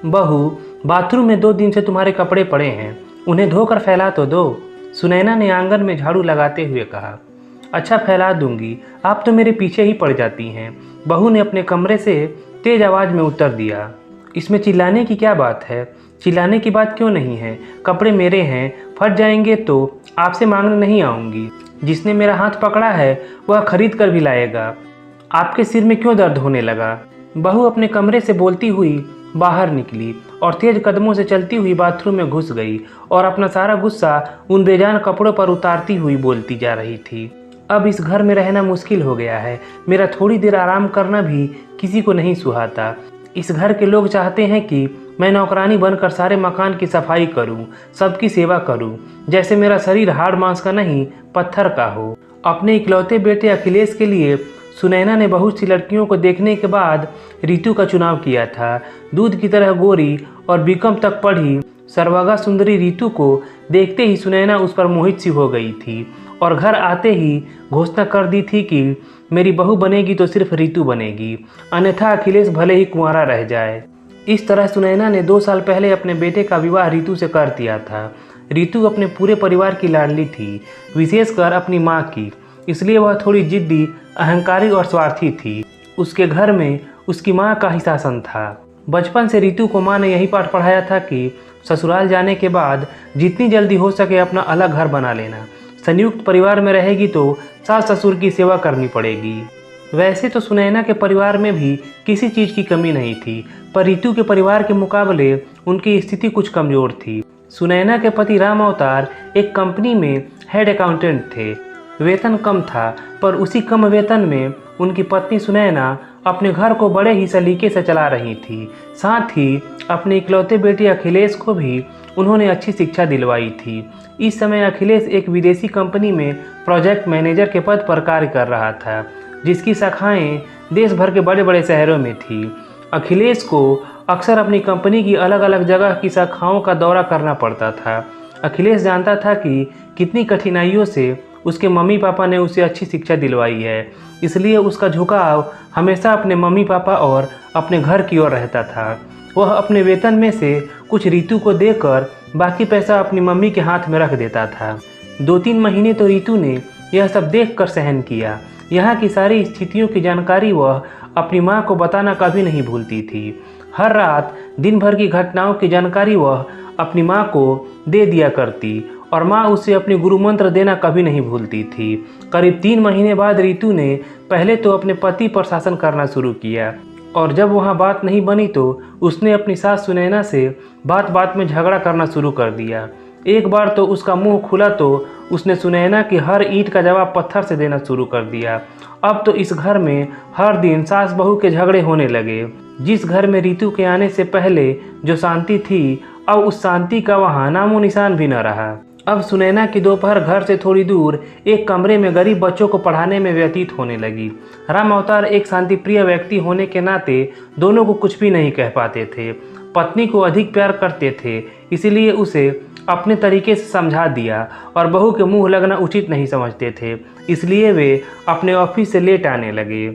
बहू, बाथरूम में 2 दिन से तुम्हारे कपड़े पड़े हैं, उन्हें धोकर फैला तो दो। सुनैना ने आंगन में झाड़ू लगाते हुए कहा। अच्छा, फैला दूंगी, आप तो मेरे पीछे ही पड़ जाती हैं, बहू ने अपने कमरे से तेज आवाज़ में उत्तर दिया। इसमें चिल्लाने की क्या बात है? चिल्लाने की बात क्यों नहीं है? कपड़े मेरे हैं, फट जाएंगे तो आपसे मांगने नहीं आऊँगी। जिसने मेरा हाथ पकड़ा है वह खरीद कर भी लाएगा। आपके सिर में क्यों दर्द होने लगा? बहू अपने कमरे से बोलती हुई बाहर निकली और तेज कदमों से चलती हुई बाथरूम में घुस गई और अपना सारा गुस्सा उन बेजान कपड़ों पर उतारती हुई बोलती जा रही थी। अब इस घर में रहना मुश्किल हो गया है। मेरा थोड़ी देर आराम करना भी किसी को नहीं सुहाता। इस घर के लोग चाहते हैं कि मैं नौकरानी बनकर सारे मकान की सफाई करूं, सबकी सेवा करूं, जैसे मेरा शरीर हाड़ मांस का नहीं पत्थर का हो। अपने इकलौते बेटे अखिलेश के लिए सुनैना ने बहुत सी लड़कियों को देखने के बाद रितु का चुनाव किया था। दूध की तरह गोरी और बीकॉम तक पढ़ी सर्वगा सुंदरी रितु को देखते ही सुनैना उस पर मोहित सी हो गई थी और घर आते ही घोषणा कर दी थी कि मेरी बहू बनेगी तो सिर्फ रितु बनेगी, अन्यथा अखिलेश भले ही कुंवारा रह जाए। इस तरह सुनैना ने 2 साल पहले अपने बेटे का विवाह रितु से कर दिया था। रितु अपने पूरे परिवार की लाडली थी, विशेषकर अपनी माँ की, इसलिए वह थोड़ी जिद्दी, अहंकारी और स्वार्थी थी। उसके घर में उसकी माँ का ही शासन था। बचपन से रितु को माँ ने यही पाठ पढ़ाया था कि ससुराल जाने के बाद जितनी जल्दी हो सके अपना अलग घर बना लेना। संयुक्त परिवार में रहेगी तो सास ससुर की सेवा करनी पड़ेगी। वैसे तो सुनैना के परिवार में भी किसी चीज़ की कमी नहीं थी, पर रितु के परिवार के मुकाबले उनकी स्थिति कुछ कमज़ोर थी। सुनैना के पति राम अवतार एक कंपनी में हेड अकाउंटेंट थे। वेतन कम था, पर उसी कम वेतन में उनकी पत्नी सुनैना अपने घर को बड़े ही सलीके से चला रही थी। साथ ही अपने इकलौते बेटे अखिलेश को भी उन्होंने अच्छी शिक्षा दिलवाई थी। इस समय अखिलेश एक विदेशी कंपनी में प्रोजेक्ट मैनेजर के पद पर कार्य कर रहा था, जिसकी शाखाएं देश भर के बड़े बड़े शहरों में थी। अखिलेश को अक्सर अपनी कंपनी की अलग अलग जगह की शाखाओं का दौरा करना पड़ता था। अखिलेश जानता था कि कितनी कठिनाइयों से उसके मम्मी पापा ने उसे अच्छी शिक्षा दिलवाई है, इसलिए उसका झुकाव हमेशा अपने मम्मी पापा और अपने घर की ओर रहता था। वह अपने वेतन में से कुछ रितु को देकर बाकी पैसा अपनी मम्मी के हाथ में रख देता था। 2-3 महीने तो रितु ने यह सब देखकर सहन किया। यहाँ की सारी स्थितियों की जानकारी वह अपनी माँ को बताना कभी नहीं भूलती थी। हर रात दिन भर की घटनाओं की जानकारी वह अपनी माँ को दे दिया करती और माँ उसे अपने गुरु मंत्र देना कभी नहीं भूलती थी। करीब 3 महीने बाद रितु ने पहले तो अपने पति पर शासन करना शुरू किया और जब वहाँ बात नहीं बनी तो उसने अपनी सास सुनैना से बात बात में झगड़ा करना शुरू कर दिया। एक बार तो उसका मुंह खुला तो उसने सुनैना की हर ईंट का जवाब पत्थर से देना शुरू कर दिया। अब तो इस घर में हर दिन सास बहू के झगड़े होने लगे। जिस घर में रितु के आने से पहले जो शांति थी, अब उस शांति का वहाँ नामो निशान भी न रहा। अब सुनैना की दोपहर घर से थोड़ी दूर एक कमरे में गरीब बच्चों को पढ़ाने में व्यतीत होने लगी। राम अवतार एक शांति प्रिय व्यक्ति होने के नाते दोनों को कुछ भी नहीं कह पाते थे। पत्नी को अधिक प्यार करते थे, इसीलिए उसे अपने तरीके से समझा दिया और बहू के मुंह लगना उचित नहीं समझते थे, इसलिए वे अपने ऑफिस से लेट आने लगे।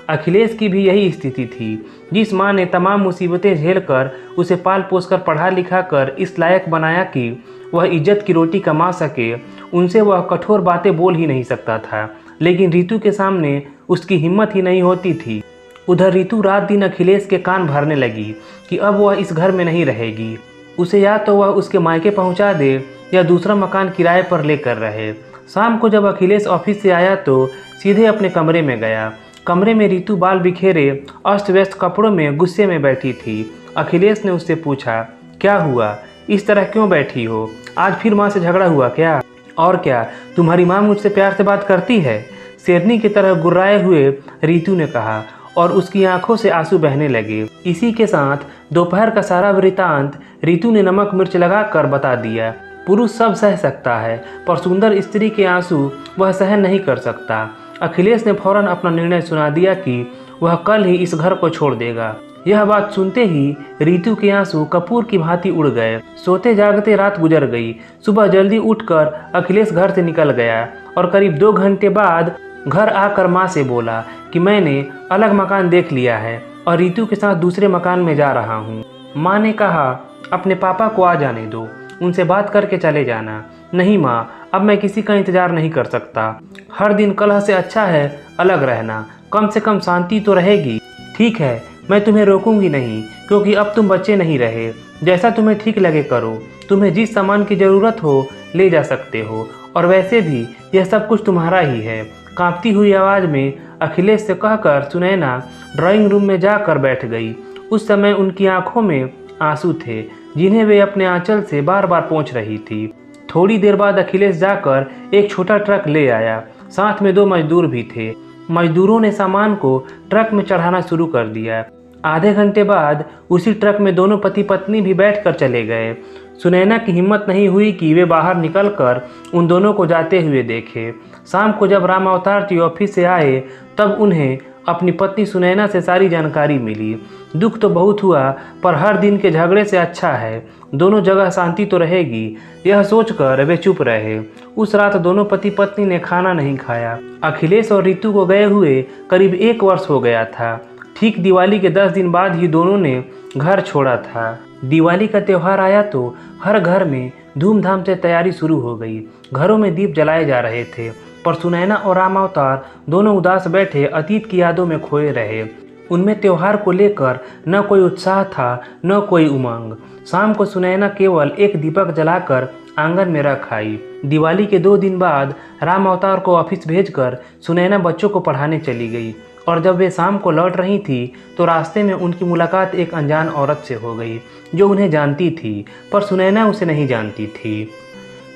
अखिलेश की भी यही स्थिति थी। जिस माँ ने तमाम मुसीबतें झेलकर उसे पाल पोस कर पढ़ा लिखा कर इस लायक बनाया कि वह इज्जत की रोटी कमा सके, उनसे वह कठोर बातें बोल ही नहीं सकता था। लेकिन रितु के सामने उसकी हिम्मत ही नहीं होती थी। उधर रितु रात दिन अखिलेश के कान भरने लगी कि अब वह इस घर में नहीं रहेगी। उसे या तो वह उसके मायके पहुंचा दे या दूसरा मकान किराए पर लेकर रहे। शाम को जब अखिलेश ऑफिस से आया तो सीधे अपने कमरे में गया। कमरे में रितु बाल बिखेरे अस्त व्यस्त कपड़ों में गुस्से में बैठी थी। अखिलेश ने उससे पूछा, क्या हुआ, इस तरह क्यों बैठी हो? आज फिर माँ से झगड़ा हुआ क्या? और क्या तुम्हारी माँ मुझसे प्यार से बात करती है? शेरनी की तरह गुर्राए हुए रितु ने कहा और उसकी आंखों से आंसू बहने लगे। इसी के साथ दोपहर का सारा वृतांत रितु ने नमक मिर्च लगाकर बता दिया। पुरुष सब सह सकता है, पर सुंदर स्त्री के आंसू वह सहन नहीं कर सकता। अखिलेश ने फौरन अपना निर्णय सुना दिया कि वह कल ही इस घर को छोड़ देगा। यह बात सुनते ही रितु के आंसू कपूर की भांति उड़ गए। सोते जागते रात गुजर गई। सुबह जल्दी उठकर अखिलेश घर से निकल गया और करीब 2 घंटे बाद घर आकर माँ से बोला कि मैंने अलग मकान देख लिया है और रितु के साथ दूसरे मकान में जा रहा हूँ। माँ ने कहा अपने पापा को आ जाने दो, उनसे बात करके चले जाना। नहीं माँ, अब मैं किसी का इंतज़ार नहीं कर सकता। हर दिन कलह से अच्छा है अलग रहना, कम से कम शांति तो रहेगी। ठीक है, मैं तुम्हें रोकूंगी नहीं, क्योंकि अब तुम बच्चे नहीं रहे। जैसा तुम्हें ठीक लगे करो। तुम्हें जिस सामान की ज़रूरत हो ले जा सकते हो, और वैसे भी यह सब कुछ तुम्हारा ही है। कांपती हुई आवाज़ में अखिलेश से कहकर सुनैना ड्राइंग रूम में जाकर बैठ गई। उस समय उनकी आंखों में आंसू थे, जिन्हें वे अपने आंचल से बार बार पोंछ रही थी। थोड़ी देर बाद अखिलेश जाकर एक छोटा ट्रक ले आया। साथ में 2 मजदूर भी थे। मजदूरों ने सामान को ट्रक में चढ़ाना शुरू कर दिया। आधे घंटे बाद उसी ट्रक में दोनों पति पत्नी भी बैठकर चले गए। सुनैना की हिम्मत नहीं हुई कि वे बाहर निकलकर उन दोनों को जाते हुए देखे। शाम को जब राम अवतार जी ऑफिस से आए, तब उन्हें अपनी पत्नी सुनैना से सारी जानकारी मिली। दुख तो बहुत हुआ, पर हर दिन के झगड़े से अच्छा है दोनों जगह शांति तो रहेगी, यह सोचकर वे चुप रहे। उस रात दोनों पति पत्नी ने खाना नहीं खाया। अखिलेश और रितु को गए हुए करीब 1 वर्ष हो गया था। ठीक दिवाली के 10 दिन बाद ही दोनों ने घर छोड़ा था। दिवाली का त्यौहार आया तो हर घर में धूमधाम से तैयारी शुरू हो गई। घरों में दीप जलाए जा रहे थे, पर सुनैना और राम अवतार दोनों उदास बैठे अतीत की यादों में खोए रहे। उनमें त्योहार को लेकर न कोई उत्साह था, न कोई उमंग। शाम को सुनैना केवल एक दीपक जलाकर आंगन में रख आई। दिवाली के 2 दिन बाद राम अवतार को ऑफिस भेजकर सुनैना बच्चों को पढ़ाने चली गई, और जब वे शाम को लौट रही थी तो रास्ते में उनकी मुलाकात एक अनजान औरत से हो गई, जो उन्हें जानती थी, पर सुनैना उसे नहीं जानती थी।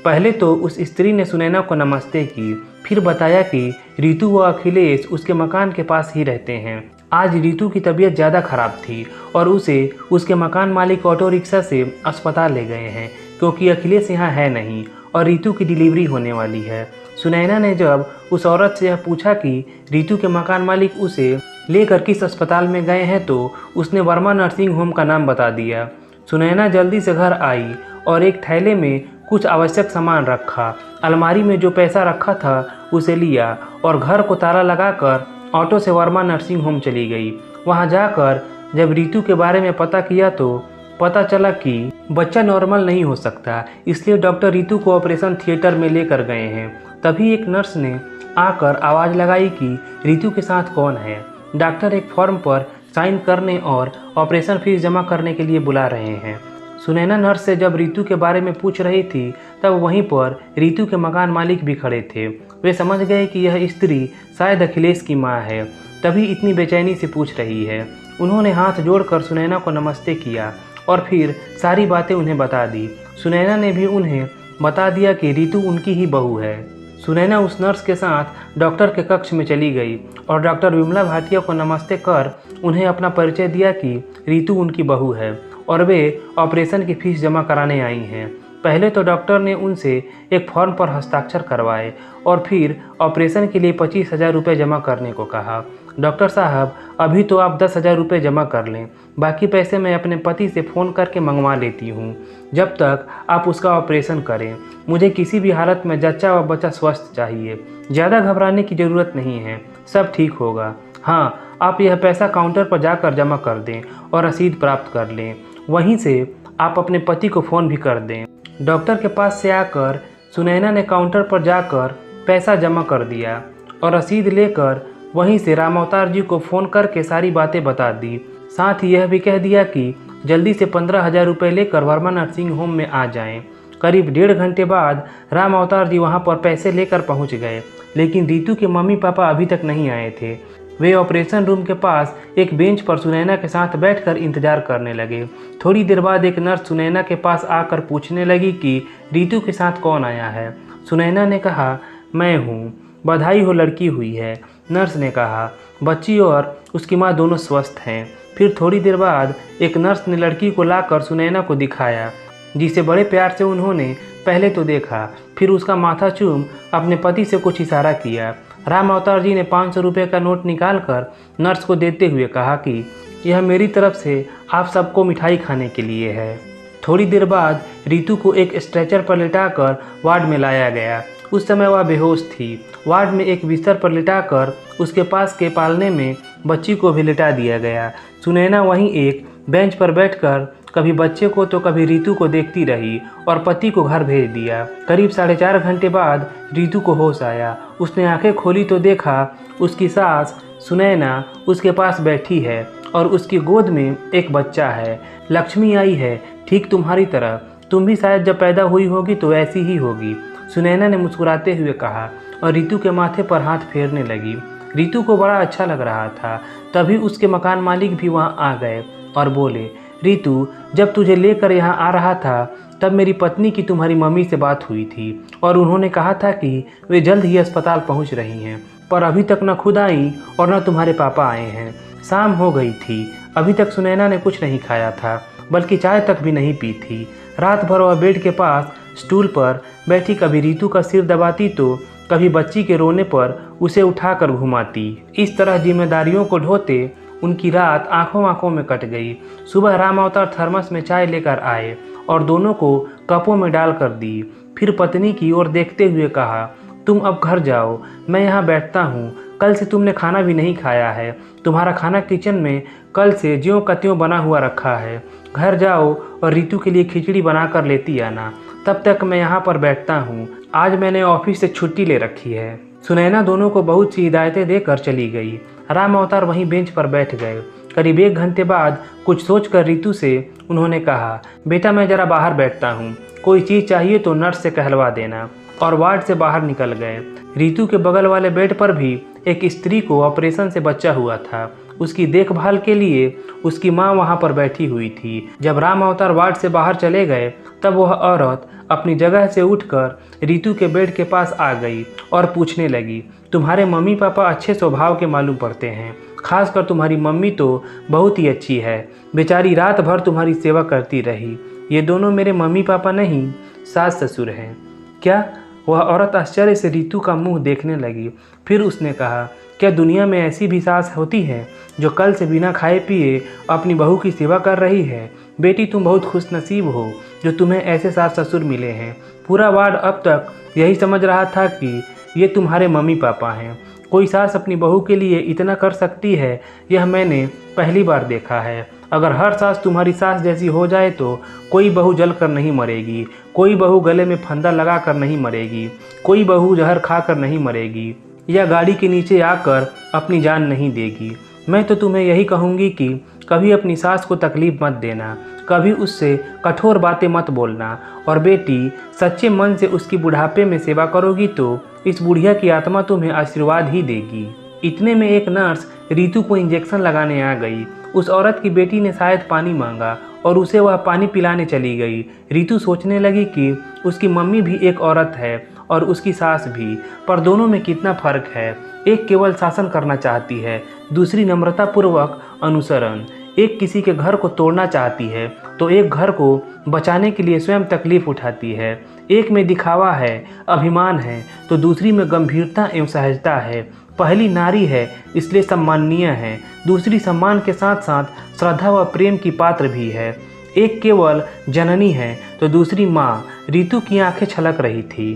पहले तो उस स्त्री ने सुनैना को नमस्ते की, फिर बताया कि रितु व अखिलेश उसके मकान के पास ही रहते हैं। आज रितु की तबीयत ज़्यादा खराब थी और उसे उसके मकान मालिक ऑटो रिक्शा से अस्पताल ले गए हैं, क्योंकि अखिलेश यहाँ है नहीं और रितु की डिलीवरी होने वाली है। सुनैना ने जब उस औरत से यह पूछा कि रितु के मकान मालिक उसे लेकर किस अस्पताल में गए हैं, तो उसने वर्मा नर्सिंग होम का नाम बता दिया। सुनैना जल्दी से घर आई और एक थैले में कुछ आवश्यक सामान रखा। अलमारी में जो पैसा रखा था उसे लिया और घर को ताला लगाकर ऑटो से वर्मा नर्सिंग होम चली गई। वहां जाकर जब रितु के बारे में पता किया तो पता चला कि बच्चा नॉर्मल नहीं हो सकता, इसलिए डॉक्टर रितु को ऑपरेशन थिएटर में लेकर गए हैं। तभी एक नर्स ने आकर आवाज़ लगाई कि रितु के साथ कौन है। डॉक्टर एक फॉर्म पर साइन करने और ऑपरेशन फीस जमा करने के लिए बुला रहे हैं। सुनैना नर्स से जब रितु के बारे में पूछ रही थी, तब वहीं पर रितु के मकान मालिक भी खड़े थे। वे समझ गए कि यह स्त्री शायद अखिलेश की मां है, तभी इतनी बेचैनी से पूछ रही है। उन्होंने हाथ जोड़कर सुनैना को नमस्ते किया और फिर सारी बातें उन्हें बता दी। सुनैना ने भी उन्हें बता दिया कि रितु उनकी ही बहू है। सुनैना उस नर्स के साथ डॉक्टर के कक्ष में चली गई और डॉक्टर विमला भाटिया को नमस्ते कर उन्हें अपना परिचय दिया कि रितु उनकी बहू है और वे ऑपरेशन की फीस जमा कराने आई हैं। पहले तो डॉक्टर ने उनसे एक फॉर्म पर हस्ताक्षर करवाए और फिर ऑपरेशन के लिए 25,000 रुपये जमा करने को कहा। डॉक्टर साहब, अभी तो आप 10,000 रुपये जमा कर लें, बाकी पैसे मैं अपने पति से फ़ोन करके मंगवा लेती हूँ, जब तक आप उसका ऑपरेशन करें। मुझे किसी भी हालत में जच्चा व बच्चा स्वस्थ चाहिए। ज़्यादा घबराने की ज़रूरत नहीं है, सब ठीक होगा। हाँ, आप यह पैसा काउंटर पर जाकर जमा कर दें और रसीद प्राप्त कर लें। वहीं से आप अपने पति को फ़ोन भी कर दें। डॉक्टर के पास से आकर सुनैना ने काउंटर पर जाकर पैसा जमा कर दिया और रसीद लेकर वहीं से राम अवतार जी को फ़ोन करके सारी बातें बता दी। साथ ही यह भी कह दिया कि जल्दी से 15,000 रुपये लेकर वर्मा नर्सिंग होम में आ जाएं। करीब 1.5 घंटे बाद राम अवतार जी वहां पर पैसे लेकर पहुंच गए, लेकिन रितु के मम्मी पापा अभी तक नहीं आए थे। वे ऑपरेशन रूम के पास एक बेंच पर सुनैना के साथ बैठकर इंतजार करने लगे। थोड़ी देर बाद एक नर्स सुनैना के पास आकर पूछने लगी कि रितु के साथ कौन आया है। सुनैना ने कहा, मैं हूँ, बधाई हो, लड़की हुई है। नर्स ने कहा, बच्ची और उसकी माँ दोनों स्वस्थ हैं। फिर थोड़ी देर बाद एक नर्स ने लड़की को लाकर सुनैना को दिखाया, जिसे बड़े प्यार से उन्होंने पहले तो देखा, फिर उसका माथा चूम अपने पति से कुछ इशारा किया। राम अवतार जी ने 500 रुपये का नोट निकालकर नर्स को देते हुए कहा कि यह मेरी तरफ से आप सबको मिठाई खाने के लिए है। थोड़ी देर बाद रितु को एक स्ट्रेचर पर लिटाकर वार्ड में लाया गया। उस समय वह बेहोश थी। वार्ड में एक बिस्तर पर लिटाकर उसके पास के पालने में बच्ची को भी लिटा दिया गया। सुनैना वहीं एक बेंच पर बैठकर कभी बच्चे को तो कभी रितु को देखती रही और पति को घर भेज दिया। करीब 4.5 घंटे बाद रितु को होश आया। उसने आंखें खोली तो देखा उसकी सास सुनैना उसके पास बैठी है और उसकी गोद में एक बच्चा है। लक्ष्मी आई है, ठीक तुम्हारी तरह। तुम भी शायद जब पैदा हुई होगी तो ऐसी ही होगी, सुनैना ने मुस्कुराते हुए कहा और रितु के माथे पर हाथ फेरने लगी। रितु को बड़ा अच्छा लग रहा था। तभी उसके मकान मालिक भी वहां आ गए और बोले, रितु, जब तुझे लेकर यहाँ आ रहा था तब मेरी पत्नी की तुम्हारी मम्मी से बात हुई थी और उन्होंने कहा था कि वे जल्द ही अस्पताल पहुँच रही हैं, पर अभी तक न खुद आई और न तुम्हारे पापा आए हैं। शाम हो गई थी। अभी तक सुनैना ने कुछ नहीं खाया था, बल्कि चाय तक भी नहीं पी थी। रात भर वह बेड के पास स्टूल पर बैठी कभी रितु का सिर दबाती तो कभी बच्ची के रोने पर उसे उठाकर घुमाती। इस तरह जिम्मेदारियों को ढोते उनकी रात आंखों आंखों में कट गई। सुबह राम अवतार थर्मस में चाय लेकर आए और दोनों को कपों में डाल कर दी। फिर पत्नी की ओर देखते हुए कहा, तुम अब घर जाओ, मैं यहाँ बैठता हूँ। कल से तुमने खाना भी नहीं खाया है। तुम्हारा खाना किचन में कल से ज्यों का त्यों बना हुआ रखा है। घर जाओ और रितु के लिए खिचड़ी बना कर लेती आना। तब तक मैं यहाँ पर बैठता हूँ। आज मैंने ऑफिस से छुट्टी ले रखी है। सुनैना दोनों को बहुत सी हिदायतें देकर चली गई। राम अवतार वहीं बेंच पर बैठ गए। करीब 1 घंटे बाद कुछ सोचकर रितु से उन्होंने कहा, बेटा मैं जरा बाहर बैठता हूँ, कोई चीज़ चाहिए तो नर्स से कहलवा देना, और वार्ड से बाहर निकल गए। रितु के बगल वाले बेड पर भी एक स्त्री को ऑपरेशन से बच्चा हुआ था। उसकी देखभाल के लिए उसकी माँ वहाँ पर बैठी हुई थी। जब राम अवतार वार्ड से बाहर चले गए तब वह औरत अपनी जगह से उठकर रितु के बेड के पास आ गई और पूछने लगी, तुम्हारे मम्मी पापा अच्छे स्वभाव के मालूम पड़ते हैं। खासकर तुम्हारी मम्मी तो बहुत ही अच्छी है, बेचारी रात भर तुम्हारी सेवा करती रही। ये दोनों मेरे मम्मी पापा नहीं, सास ससुर हैं। क्या? वह औरत आश्चर्य से रितु का मुंह देखने लगी। फिर उसने कहा, क्या दुनिया में ऐसी भी सास होती है जो कल से बिना खाए पिए अपनी बहू की सेवा कर रही है? बेटी तुम बहुत खुशनसीब हो जो तुम्हें ऐसे सास ससुर मिले हैं। पूरा वार्ड अब तक यही समझ रहा था कि ये तुम्हारे मम्मी पापा हैं। कोई सास अपनी बहू के लिए इतना कर सकती है, यह मैंने पहली बार देखा है। अगर हर सास तुम्हारी सास जैसी हो जाए तो कोई बहू जल कर नहीं मरेगी, कोई बहू गले में फंदा लगा कर नहीं मरेगी, कोई बहू जहर खा कर नहीं मरेगी, या गाड़ी के नीचे आकर अपनी जान नहीं देगी। मैं तो तुम्हें यही कहूँगी कि कभी अपनी सास को तकलीफ मत देना, कभी उससे कठोर बातें मत बोलना, और बेटी सच्चे मन से उसकी बुढ़ापे में सेवा करोगी तो इस बुढ़िया की आत्मा तुम्हें आशीर्वाद ही देगी। इतने में एक नर्स रितु को इंजेक्शन लगाने आ गई। उस औरत की बेटी ने शायद पानी मांगा और उसे वह पानी पिलाने चली गई। रितु सोचने लगी कि उसकी मम्मी भी एक औरत है और उसकी सास भी, पर दोनों में कितना फर्क है। एक केवल शासन करना चाहती है, दूसरी नम्रतापूर्वक अनुसरण। एक किसी के घर को तोड़ना चाहती है तो एक घर को बचाने के लिए स्वयं तकलीफ उठाती है। एक में दिखावा है, अभिमान है, तो दूसरी में गंभीरता एवं सहजता है। पहली नारी है इसलिए सम्माननीय है, दूसरी सम्मान के साथ साथ श्रद्धा व प्रेम की पात्र भी है। एक केवल जननी है तो दूसरी माँ। रितु की आंखें छलक रही थी।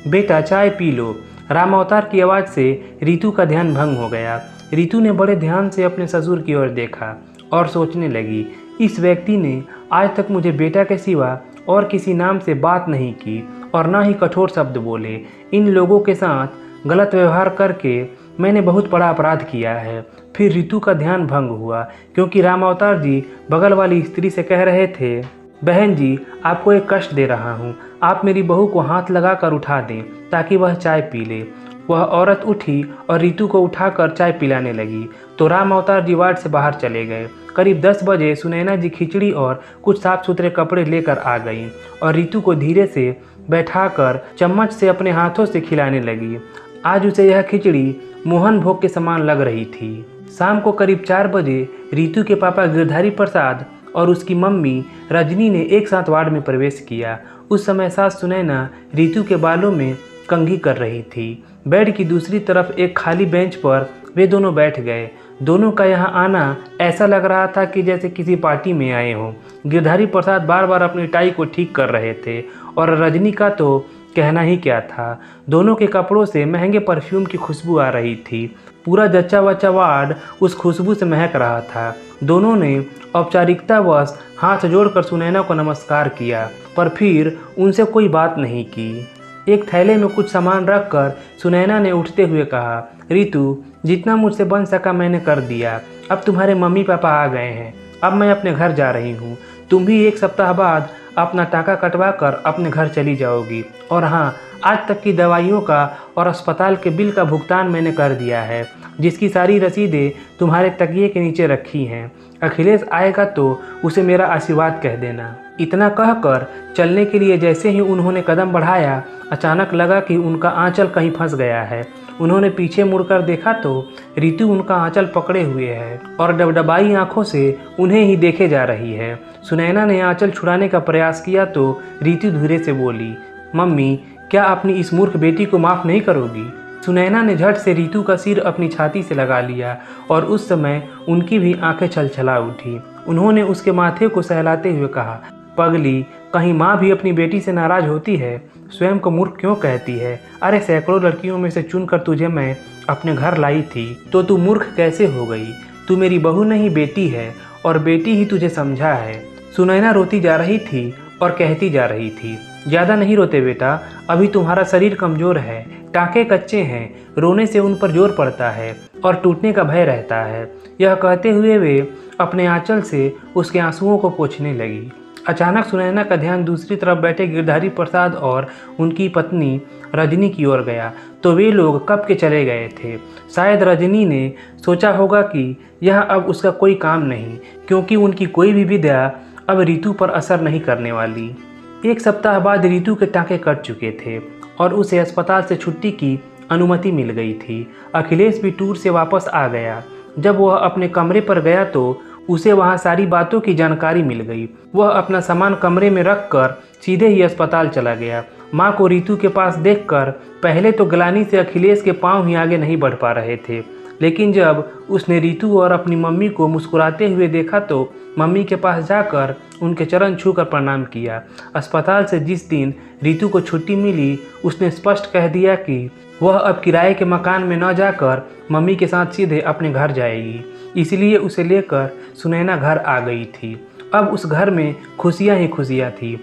बेटा चाय पी लो। राम अवतार की आवाज़ से रितु का ध्यान भंग हो गया। रितु ने बड़े ध्यान से अपने ससुर की ओर देखा और सोचने लगी, इस व्यक्ति ने आज तक मुझे बेटा के सिवा और किसी नाम से बात नहीं की और ना ही कठोर शब्द बोले। इन लोगों के साथ गलत व्यवहार करके मैंने बहुत बड़ा अपराध किया है। फिर रितु का ध्यान भंग हुआ क्योंकि राम अवतार जी बगल वाली स्त्री से कह रहे थे, बहन जी आपको एक कष्ट दे रहा हूँ, आप मेरी बहू को हाथ लगा कर उठा दें ताकि वह चाय पी ले। वह औरत उठी और रितु को उठाकर चाय पिलाने लगी तो राम अवतार जी वार्ड से बाहर चले गए। करीब 10 बजे सुनैना जी खिचड़ी और कुछ साफ सुथरे कपड़े लेकर आ गईं और रितु को धीरे से बैठाकर चम्मच से अपने हाथों से खिलाने लगी। आज उसे यह खिचड़ी मोहन भोग के समान लग रही थी। शाम को करीब 4 बजे रितु के पापा गिरधारी प्रसाद और उसकी मम्मी रजनी ने एक साथ वार्ड में प्रवेश किया। उस समय सास सुनैना रितु के बालों में कंघी कर रही थी। बेड की दूसरी तरफ एक खाली बेंच पर वे दोनों बैठ गए। दोनों का यहाँ आना ऐसा लग रहा था कि जैसे किसी पार्टी में आए हों। गिरधारी प्रसाद बार बार अपनी टाई को ठीक कर रहे थे और रजनी का तो कहना ही क्या था। दोनों के कपड़ों से महंगे परफ्यूम की खुशबू आ रही थी। पूरा जच्चा वच्चा वार्ड उस खुशबू से महक रहा था। दोनों ने औपचारिकतावश हाथ जोड़कर सुनैना को नमस्कार किया, पर फिर उनसे कोई बात नहीं की। एक थैले में कुछ सामान रखकर सुनैना ने उठते हुए कहा, रितु, जितना मुझसे बन सका मैंने कर दिया। अब तुम्हारे मम्मी पापा आ गए हैं, अब मैं अपने घर जा रही हूँ। तुम भी 1 सप्ताह बाद अपना टाका कटवा कर अपने घर चली जाओगी। और हाँ, आज तक की दवाइयों का और अस्पताल के बिल का भुगतान मैंने कर दिया है, जिसकी सारी रसीदें तुम्हारे तकिए के नीचे रखी हैं। अखिलेश आएगा तो उसे मेरा आशीर्वाद कह देना। इतना कहकर चलने के लिए जैसे ही उन्होंने कदम बढ़ाया, अचानक लगा कि उनका आंचल कहीं फंस गया है। उन्होंने पीछे मुड़कर देखा तो रितु उनका आंचल पकड़े हुए है और डबडबाई आंखों से उन्हें ही देखे जा रही है। सुनैना ने आंचल छुड़ाने का प्रयास किया तो रितु धीरे से बोली, मम्मी, क्या अपनी इस मूर्ख बेटी को माफ़ नहीं करोगी? सुनैना ने झट से रितु का सिर अपनी छाती से लगा लिया और उस समय उनकी भी आंखें छलछला उठी। उन्होंने उसके माथे को सहलाते हुए कहा, पगली, कहीं माँ भी अपनी बेटी से नाराज होती है? स्वयं को मूर्ख क्यों कहती है? अरे सैकड़ों लड़कियों में से चुनकर तुझे मैं अपने घर लाई थी, तो तू मूर्ख कैसे हो गई? तू मेरी बहू नहीं बेटी है और बेटी ही तुझे समझा है। सुनैना रोती जा रही थी और कहती जा रही थी, ज़्यादा नहीं रोते बेटा, अभी तुम्हारा शरीर कमज़ोर है, टाँके कच्चे हैं, रोने से उन पर जोर पड़ता है और टूटने का भय रहता है। यह कहते हुए वे अपने आंचल से उसके आंसुओं को पोंछने लगी। अचानक सुनैना का ध्यान दूसरी तरफ बैठे गिरधारी प्रसाद और उनकी पत्नी रजनी की ओर गया, तो वे लोग कब के चले गए थे। शायद रजनी ने सोचा होगा कि यह अब उसका कोई काम नहीं, क्योंकि उनकी कोई भी विद्या अब रितु पर असर नहीं करने वाली। 1 सप्ताह बाद रितु के टाँके कट चुके थे और उसे अस्पताल से छुट्टी की अनुमति मिल गई थी। अखिलेश भी टूर से वापस आ गया। जब वह अपने कमरे पर गया तो उसे वहां सारी बातों की जानकारी मिल गई। वह अपना सामान कमरे में रखकर सीधे ही अस्पताल चला गया। माँ को रितु के पास देखकर पहले तो ग्लानि से अखिलेश के पांव ही आगे नहीं बढ़ पा रहे थे, लेकिन जब उसने रितु और अपनी मम्मी को मुस्कुराते हुए देखा तो मम्मी के पास जाकर उनके चरण छूकर प्रणाम किया। अस्पताल से जिस दिन रितु को छुट्टी मिली, उसने स्पष्ट कह दिया कि वह अब किराए के मकान में न जाकर मम्मी के साथ सीधे अपने घर जाएगी। इसलिए उसे लेकर सुनैना घर आ गई थी। अब उस घर में खुशियां ही खुशियां थी।